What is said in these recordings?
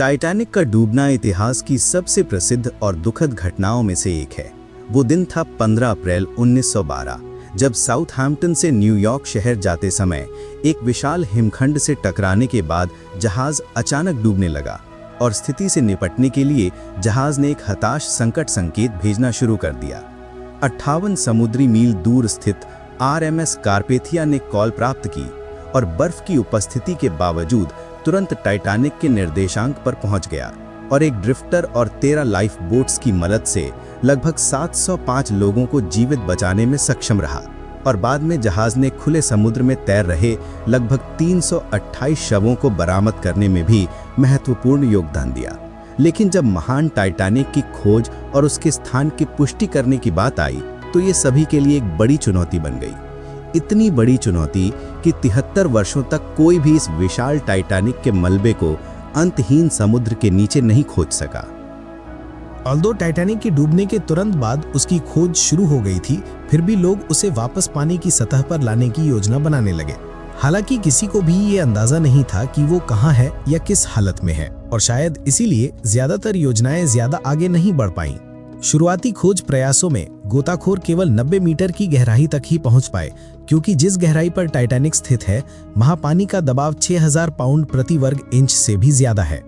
Titanic का डूबना इतिहास की सबसे प्रसिद्ध और दुखद घटनाओं में से एक है। वो दिन था 15 अप्रैल 1912, जब साउथहैम्पटन से न्यूयॉर्क शहर जाते समय एक विशाल हिमखंड से टकराने के बाद जहाज अचानक डूबने लगा और स्थिति से निपटने के लिए जहाज ने एक हताश संकट संकेत भेजना शुरू कर दिया। 58 समुद्री मील दूर स्थित RMS कार्पेथिया ने कॉल प्राप्त की और बर्फ की उपस्थिति के बावजूद तुरंत टाइटैनिक के निर्देशांक पर पहुंच गया और एक ड्रिफ्टर और 13 लाइफ बोट्स की मदद से लगभग 705 लोगों को जीवित बचाने में सक्षम रहा और बाद में जहाज ने खुले समुद्र में तैर रहे लगभग 328 शवों को बरामद करने में भी महत्वपूर्ण योगदान दिया। लेकिन जब महान टाइटैनिक की खोज और उसके स्थान की पुष्टि करने की बात आई तो ये सभी के लिए एक बड़ी चुनौती बन गई। इतनी बड़ी चुनौती कि 73 वर्षों तक कोई भी इस विशाल टाइटैनिक के मलबे को अंतहीन समुद्र के नीचे नहीं खोज सका। ऑल्दो टाइटैनिक के डूबने के तुरंत बाद उसकी खोज शुरू हो गई थी, फिर भी लोग उसे वापस पानी की सतह पर लाने की योजना बनाने लगे। हालांकि किसी को भी ये अंदाजा नहीं था कि वो कहाँ है या किस हालत में है, और शायद इसीलिए ज्यादातर योजनाएं ज्यादा आगे नहीं बढ़ पाईं। शुरुआती खोज प्रयासों में गोताखोर केवल 90 मीटर की गहराई तक ही पहुंच पाए, क्योंकि जिस गहराई पर टाइटैनिक स्थित है वहां पानी का दबाव 6000 पाउंड प्रति वर्ग इंच से भी ज्यादा है।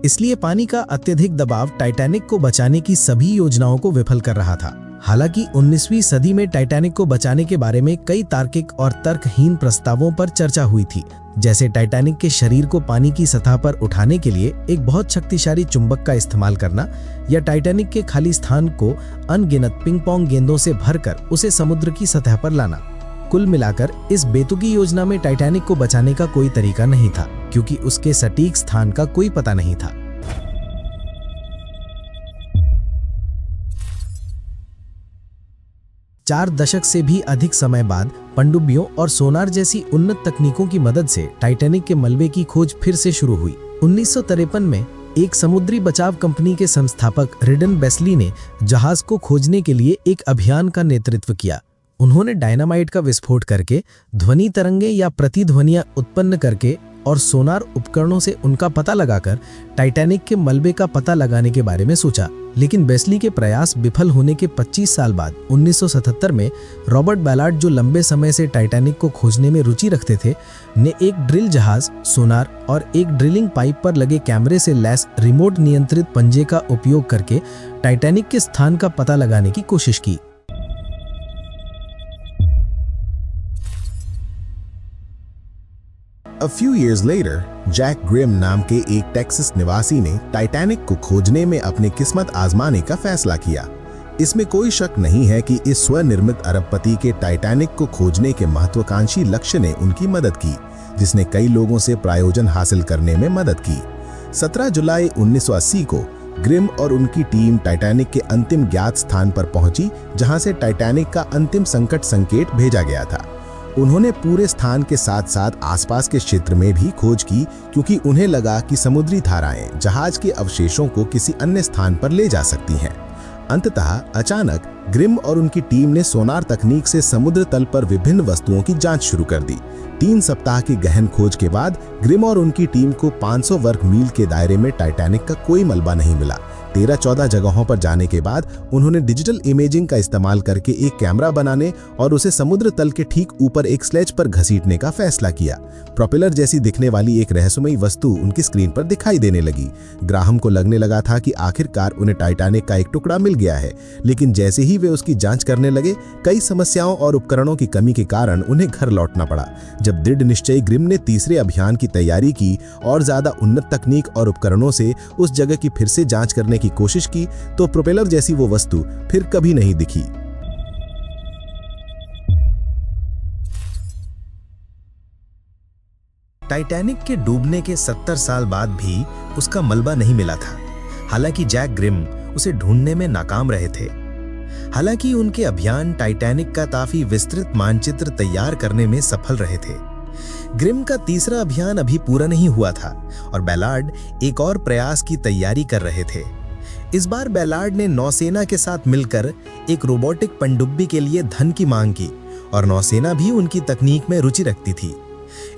इसलिए पानी का अत्यधिक दबाव टाइटैनिक को बचाने की सभी योजनाओं को विफल कर रहा था। हालांकि 19वीं सदी में टाइटैनिक को बचाने के बारे में कई तार्किक और तर्कहीन प्रस्तावों पर चर्चा हुई थी, जैसे टाइटैनिक के शरीर को पानी की सतह पर उठाने के लिए एक बहुत शक्तिशाली चुंबक का इस्तेमाल करना, या टाइटैनिक के खाली स्थान को अनगिनत पिंग पोंग गेंदों से भरकर उसे समुद्र की सतह पर लाना। कुल मिलाकर इस बेतुकी योजना में टाइटैनिक को बचाने का कोई तरीका नहीं था, क्योंकि उसके सटीक स्थान का कोई पता नहीं था। चार दशक से भी अधिक समय बाद पनडुब्बियों और सोनार जैसी उन्नत तकनीकों की मदद से टाइटैनिक के मलबे की खोज फिर से शुरू हुई। 1953 में एक समुद्री बचाव कंपनी के संस्थापक रिडन बेस्ली ने जहाज को खोजने के लिए एक अभियान का नेतृत्व किया। उन्होंने डायनामाइट का विस्फोट करके ध्वनि तरंगे या प्रतिध्वनियां उत्पन्न करके और सोनार उपकरणों से उनका पता लगाकर टाइटैनिक के मलबे का पता लगाने के बारे में सोचा। लेकिन बेस्ली के प्रयास विफल होने के 25 साल बाद 1977 में रॉबर्ट बैलार्ड, जो लंबे समय से टाइटैनिक को खोजने में रुचि रखते थे, ने एक ड्रिल जहाज, सोनार और एक ड्रिलिंग पाइप पर लगे कैमरे से लैस रिमोट नियंत्रित पंजे का उपयोग करके टाइटैनिक के स्थान का पता लगाने की कोशिश की। A few years later, Jack Grimm नाम के एक टेक्सास निवासी ने टाइटैनिक को खोजने में अपनी किस्मत आजमाने का फैसला किया। इसमें कोई शक नहीं है कि इस स्वनिर्मित अरबपति के टाइटैनिक को खोजने के महत्वाकांक्षी लक्ष्य ने उनकी मदद की, जिसने कई लोगों से प्रायोजन हासिल करने में मदद की। 17 जुलाई 1980 को ग्रिम और उनकी टीम टाइटैनिक के अंतिम ज्ञात स्थान पर पहुंची, जहां से टाइटैनिक का अंतिम संकट संकेत भेजा गया था। उन्होंने पूरे स्थान के साथ साथ आसपास के क्षेत्र में भी खोज की, क्योंकि उन्हें लगा कि समुद्री धाराएं जहाज के अवशेषों को किसी अन्य स्थान पर ले जा सकती हैं। अंततः अचानक ग्रिम और उनकी टीम ने सोनार तकनीक से समुद्र तल पर विभिन्न वस्तुओं की जांच शुरू कर दी। 3 सप्ताह की गहन खोज के बाद ग्रिम और उनकी टीम को 500 वर्ग मील के दायरे में टाइटैनिक का कोई मलबा नहीं मिला। 13-14 जगहों पर जाने के बाद उन्होंने डिजिटल इमेजिंग का इस्तेमाल करके एक कैमरा बनाने और उसे समुद्र तल के ठीक ऊपर एक स्लेज पर घसीटने का फैसला किया। प्रोपेलर जैसी दिखने वाली एक रहस्यमयी वस्तु उनकी स्क्रीन पर दिखाई देने लगी। ग्राहम को लगने लगा था कि आखिरकार उन्हें टाइटैनिक का एक टुकड़ा मिल गया है, लेकिन जैसे ही वे उसकी जांच करने लगे, कई समस्याओं और उपकरणों की कमी के कारण उन्हें घर लौटना पड़ा। जब दृढ़ निश्चयी ग्रिम ने तीसरे अभियान की तैयारी की और ज्यादा उन्नत तकनीक और उपकरणों से उस जगह की फिर से जांच करने की कोशिश की, तो प्रोपेलर जैसी वो वस्तु फिर कभी नहीं दिखी। टाइटैनिक के डूबने के 70 साल बाद भी उसका मलबा नहीं मिला था। हालांकि जैक ग्रिम उसे ढूंढने में नाकाम रहे थे। हालांकि उनके अभियान टाइटैनिक का काफी विस्तृत मानचित्र तैयार करने में सफल रहे थे। ग्रिम का तीसरा अभियान अभी पूरा नहीं हुआ था और बैलार्ड एक और प्रयास की तैयारी कर रहे थे। इस बार बैलार्ड ने नौसेना के साथ मिलकर एक रोबोटिक पनडुब्बी के लिए धन की मांग की और नौसेना भी उनकी तकनीक में रुचि रखती थी।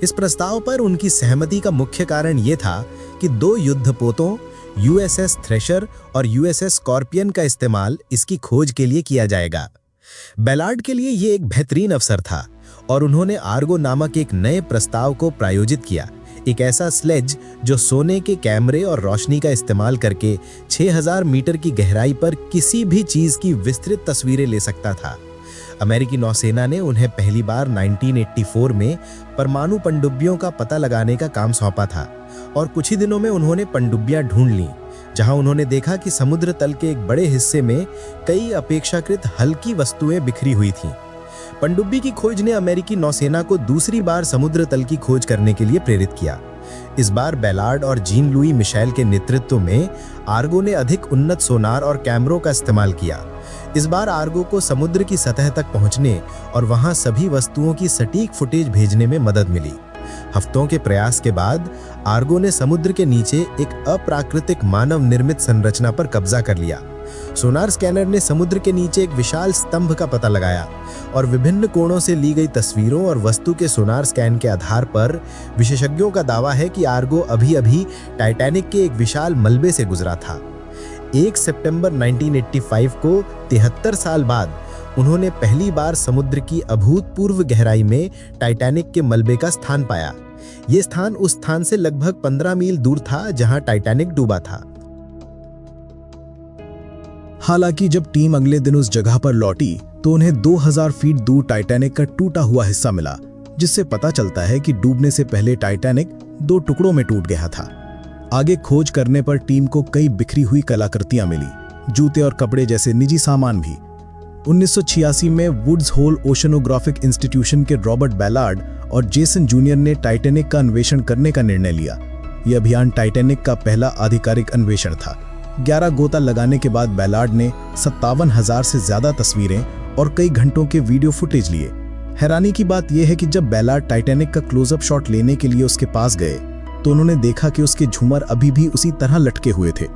इस प्रस्ताव पर उनकी सहमति का मुख्य कारण यह था कि 2 युद्धपोतों यूएसएस थ्रेशर और यूएसएस स्कॉर्पियन का इस्तेमाल इसकी खोज के लिए किया जाएगा। बैलार्ड के लिए यह एक बेहतरीन अवसर था और उन्होंने आर्गो नामक एक नए प्रस्ताव को प्रायोजित किया, एक ऐसा स्लेज जो सोने के कैमरे और रोशनी का इस्तेमाल करके 6000 मीटर की गहराई पर किसी भी चीज की विस्तृत तस्वीरें ले सकता था। अमेरिकी नौसेना ने उन्हें पहली बार 1984 में परमाणु पनडुब्बियों का पता लगाने का काम सौंपा था और कुछ ही दिनों में उन्होंने पनडुब्बियां ढूंढ लीं, जहां उन्होंने देखा कि समुद्र तल के एक बड़े हिस्से में कई अपेक्षाकृत हल्की वस्तुएं बिखरी हुई थीं। पनडुब्बी की खोज ने अमेरिकी नौसेना को दूसरी बार समुद्र तल की खोज करने के लिए प्रेरित किया। इस बार बैलार्ड और जीन लुई मिशेल के नेतृत्व में आर्गो ने अधिक उन्नत सोनार और कैमरों का इस्तेमाल किया। इस बार आर्गो को समुद्र की सतह तक पहुंचने और वहां सभी वस्तुओं की सटीक फुटेज भेजने में मदद मिली। हफ्तों के प्रयास के बाद आर्गो ने समुद्र के नीचे एक अप्राकृतिक मानव निर्मित संरचना पर कब्जा कर लिया। सोनार स्कैनर ने समुद्र के नीचे एक विशाल स्तंभ का पता लगाया और विभिन्न कोणों से ली गई तस्वीरों और वस्तु के सोनार स्कैन के आधार पर विशेषज्ञों का दावा है कि आर्गो अभी टाइटैनिक के एक विशाल मलबे से गुजरा था। 1 सितंबर 1985 को 73 साल बाद उन्होंने पहली बार समुद्र की अभूतपूर्व गहराई में टाइटैनिक के मलबे का स्थान पाया। यह स्थान उस स्थान से लगभग 15 मील दूर था जहां टाइटैनिक डूबा था। हालांकि जब टीम अगले दिन उस जगह पर लौटी तो उन्हें 2000 फीट दूर टाइटैनिक का टूटा हुआ हिस्सा मिला, जिससे पता चलता है कि डूबने से पहले टाइटैनिक 2 टुकड़ों में टूट गया था। आगे खोज करने पर टीम को कई बिखरी हुई कलाकृतियां मिली, जूते और कपड़े जैसे निजी सामान भी। 1986 में वुड्स होल ओशनोग्राफिक इंस्टीट्यूशन के रॉबर्ट बैलार्ड और जेसन जूनियर ने टाइटैनिक का अन्वेषण करने का निर्णय लिया। यह अभियान टाइटैनिक का पहला आधिकारिक अन्वेषण था। 11 गोता लगाने के बाद बैलार्ड ने 57,000 से ज्यादा तस्वीरें और कई घंटों के वीडियो फुटेज लिए। हैरानी की बात यह है कि जब बैलार्ड टाइटैनिक का क्लोजअप शॉट लेने के लिए उसके पास गए तो उन्होंने देखा कि उसके झूमर अभी भी उसी तरह लटके हुए थे।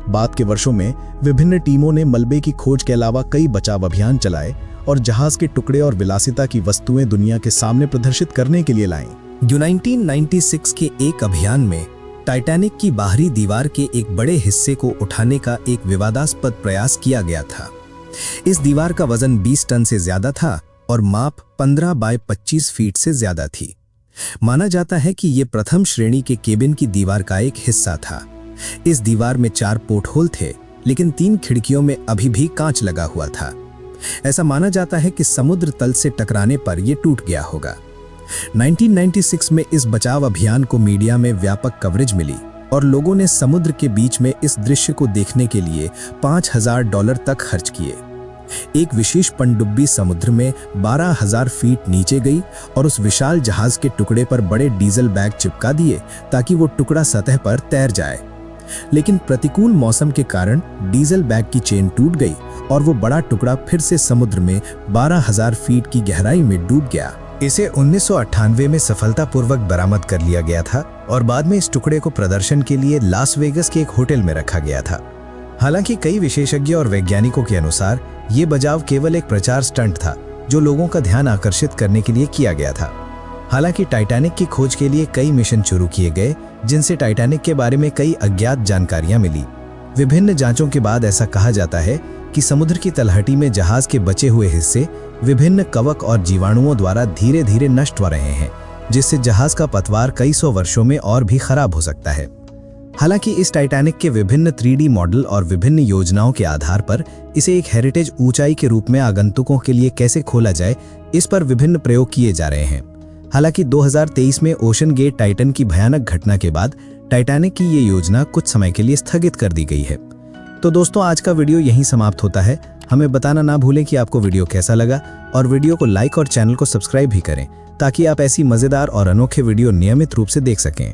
बाद के वर्षों में विभिन्न टीमों ने मलबे की खोज के अलावा कई बचाव अभियान चलाए और जहाज के टुकड़े और विलासिता की वस्तुएं दुनिया के सामने प्रदर्शित करने के लिए लाएं। 1996 के एक अभियान में टाइटैनिक की बाहरी दीवार के एक बड़े हिस्से को उठाने का एक विवादास्पद प्रयास किया गया था। इस दीवार का वजन 20 टन से ज्यादा था और माप 15 बाय 25 फीट से ज्यादा थी। माना जाता है कि यह प्रथम श्रेणी के केबिन की दीवार का एक हिस्सा था। इस दीवार में 4 पोर्टहोल थे, लेकिन 3 खिड़कियों में अभी भी कांच लगा हुआ था। ऐसा माना जाता है कि समुद्र तल से टकराने पर यह टूट गया होगा। 1996 में इस बचाव अभियान को मीडिया में व्यापक कवरेज मिली और लोगों ने समुद्र के बीच में इस दृश्य को देखने के लिए $5000 तक खर्च किए। एक विशेष पनडुब्बी समुद्र में 12,000 फीट नीचे गई और उस विशाल जहाज के टुकड़े पर बड़े डीजल बैग चिपका दिए ताकि वो टुकड़ा सतह पर तैर जाए। लेकिन प्रतिकूल मौसम के कारण डीजल बैग की चेन टूट गई और वो बड़ा टुकड़ा फिर से समुद्र में 12,000 फीट की गहराई में डूब गया। इसे 1998 में सफलतापूर्वक बरामद कर लिया गया था और बाद में इस टुकड़े को प्रदर्शन के लिए लास वेगस के एक होटल में रखा गया था। हालांकि कई विशेषज्ञ और वैज्ञानिकों के अनुसार ये बचाव केवल एक प्रचार स्टंट था जो लोगों का ध्यान आकर्षित करने के लिए किया गया था। हालांकि टाइटैनिक की खोज के लिए कई मिशन शुरू किए गए, जिनसे टाइटैनिक के बारे में कई अज्ञात जानकारियां मिली। विभिन्न जांचों के बाद ऐसा कहा जाता है कि समुद्र की तलहटी में जहाज के बचे हुए हिस्से विभिन्न कवक और जीवाणुओं द्वारा धीरे धीरे नष्ट हो रहे हैं, जिससे जहाज का पतवार कई सौ वर्षों में और भी खराब हो सकता है। हालांकि इस टाइटैनिक के विभिन्न 3D मॉडल और विभिन्न योजनाओं के आधार पर इसे एक हेरिटेज ऊंचाई के रूप में आगंतुकों के लिए कैसे खोला जाए, इस पर विभिन्न प्रयोग किए जा रहे हैं। हालांकि 2023 में ओशन गेट टाइटन की भयानक घटना के बाद टाइटैनिक की ये योजना कुछ समय के लिए स्थगित कर दी गई है। तो दोस्तों, आज का वीडियो यहीं समाप्त होता है। हमें बताना ना भूलें कि आपको वीडियो कैसा लगा और वीडियो को लाइक और चैनल को सब्सक्राइब भी करें ताकि आप ऐसी मजेदार और अनोखे वीडियो नियमित रूप से देख सकें।